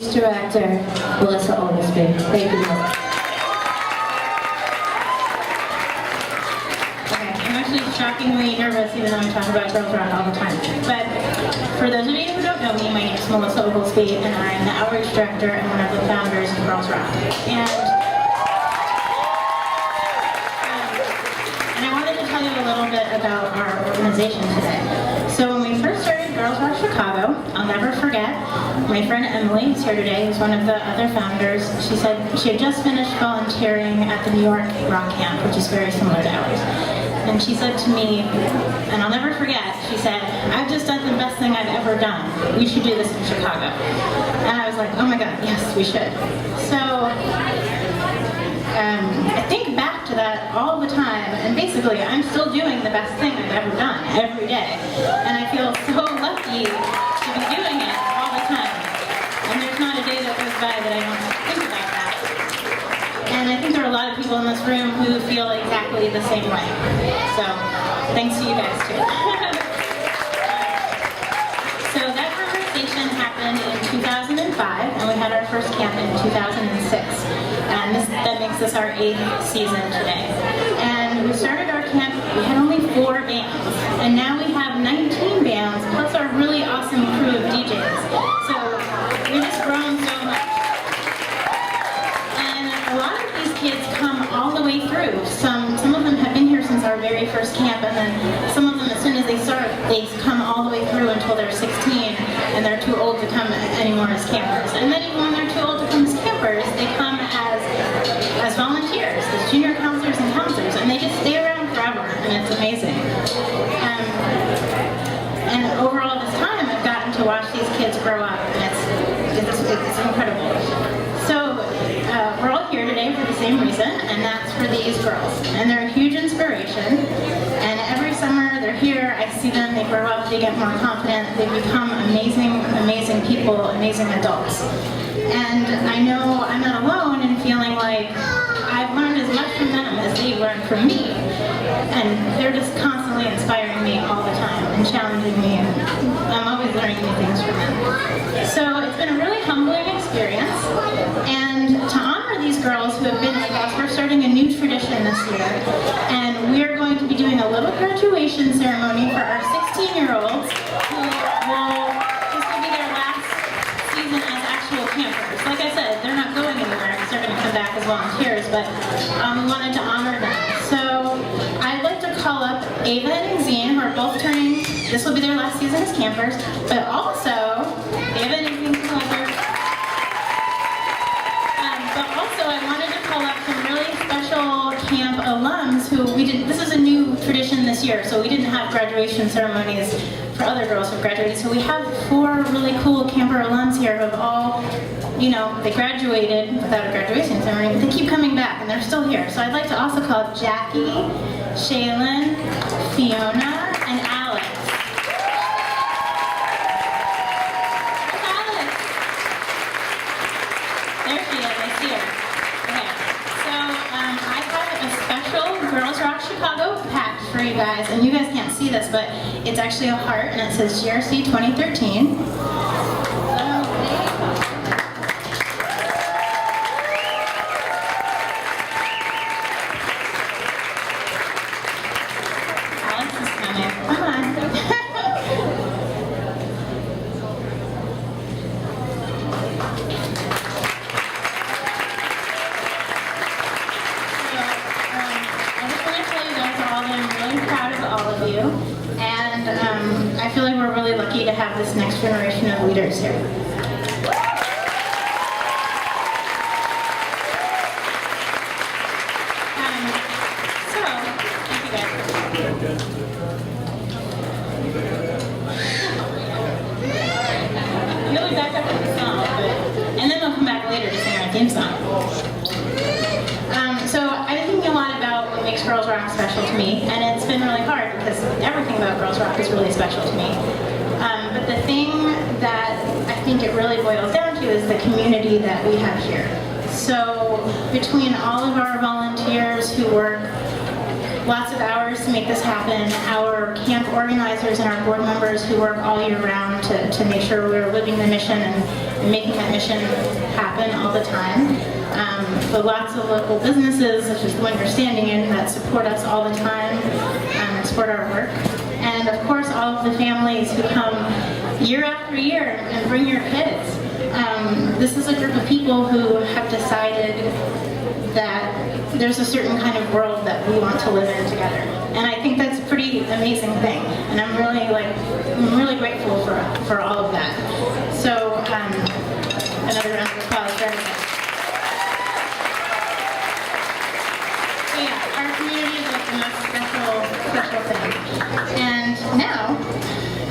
Director, Melissa Oglesby. Thank you, Melissa. Okay, I'm actually shockingly nervous even though I talk about Girls Rock all the time. But for those of you who don't know me, my name is Melissa Oglesby and I'm the Outreach Director and one of the founders of Girls Rock. And I wanted to tell you a little bit about our organization today. So when we first started Girls Rock Chicago, I'll never forget, my friend Emily is here today, who's one of the other founders. She said she had just finished volunteering at the New York Rock Camp, which is very similar to ours. And she said to me, and I'll never forget, she said, "I've just done the best thing I've ever done. We should do this in Chicago." And I was like, oh my God, yes, we should. So I think back to that all the time, and basically I'm still doing the best thing I've ever done every day. And I feel so lucky to be doing it all the time. And there's not a day that goes by that I don't think about that. And I think there are a lot of people in this room who feel exactly the same way. So thanks to you guys too. So that conversation happened in 2005, and we had our first camp in 2006. And that makes this our 8th season today. And we started our camp, we had only 4 bands. And now we have 19 bands, plus our really awesome crew of DJs. So we've just grown so much. And a lot of these kids come all the way through. Some of them have been here since our very first camp, and then some of them, as soon as they start, they come all the way through until they're 16, and they're too old to come anymore as campers. And then even when they're too old to come as campers, they come as volunteers, as junior counselors and counselors, and they just stay around forever, and it's amazing. And over all this time, I've gotten to watch these kids grow up, and it's incredible. So we're all here today for the same reason, and that's for these girls. And they're a huge inspiration, and every summer they're here, I see them, they grow up, they get more confident, they become amazing, amazing people, amazing adults. And I know I'm not alone in feeling like I've learned as much from them as they've learned from me. And they're just constantly inspiring me all the time and challenging me, and I'm always learning new things from them. So it's been a really humbling experience, and to honor these girls who have been with us, we're starting a new tradition this year, and we're going to be doing a little graduation ceremony for our 16-year-olds who this will be their last season as actual campers. Like I said, they're not going anywhere because they're going to come back as volunteers, but we wanted to honor them. So I'd like to call up Ava and Zine, who are both turning, this will be their last season as campers, but also, Ava and Zine come over. But also I wanted to call up some really special camp alums who this is a new tradition this year, so we didn't have graduation ceremonies for other girls who have graduated. So we have 4 really cool camper alums here who have all, they graduated without a graduation ceremony, but they keep coming back and they're still here. So I'd like to also call up Jackie, Shaylin, Fiona, and Alex. Where's Alex? There she is, I see her. Okay, so I have a special Girls Rock Chicago pack for you guys, and you guys can't see this, but it's actually a heart, and it says GRC2013. I feel like we're really lucky to have this next generation of leaders here. Thank you guys. You'll be back up with the song, and then we'll come back later to sing our theme song. So I've been thinking a lot about what makes Girls Rock special to me, and it's been really hard because everything about Girls Rock is really special to me. But the thing that I think it really boils down to is the community that we have here. So between all of our volunteers who work lots of hours to make this happen. Our camp organizers and our board members who work all year round to make sure we're living the mission and making that mission happen all the time. But lots of local businesses, such as the one you're standing in, that support us all the time and support our work. And of course, all of the families who come year after year and bring your kids. This is a group of people who have decided that there's a certain kind of world that we want to live in together. And I think that's a pretty amazing thing. And I'm really grateful for all of that. So another round of applause for everybody. So yeah, our community is like the most special thing. And now,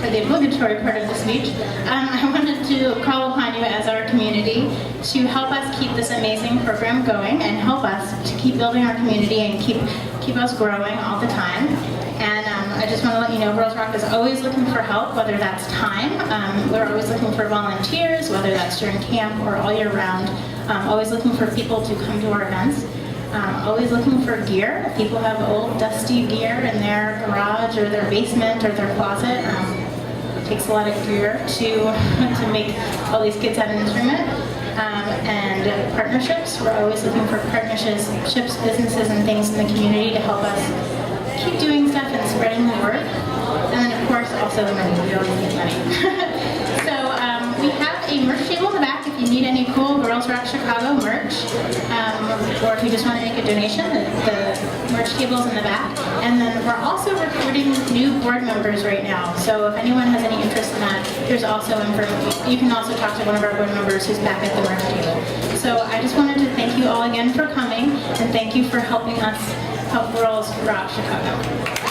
for the obligatory part of the speech, I wanted to call upon you as our community to help us keep this amazing program going and help us to keep building our community and keep us growing all the time. And I just want to let you know, Girls Rock is always looking for help, whether that's time. We're always looking for volunteers, whether that's during camp or all year round. Always looking for people to come to our events. Always looking for gear. If people have old dusty gear in their garage or their basement or their closet, it takes a lot of gear to make all these kids have an instrument. And partnerships. We're always looking for partnerships, businesses, and things in the community to help us keep doing stuff and spreading the word. And then, of course, also the money. We always need money. So we have a merch table in the back if you need any cool Girls Rock Chicago merch, or if you just want to make a donation. The merch table's in the back. And then we're also recruiting new board members right now. So if anyone has any interest in that, there's also information. You can also talk to one of our board members who's back at the merch table. So I just wanted to thank you all again for coming, and thank you for helping us help Girls Rock Chicago.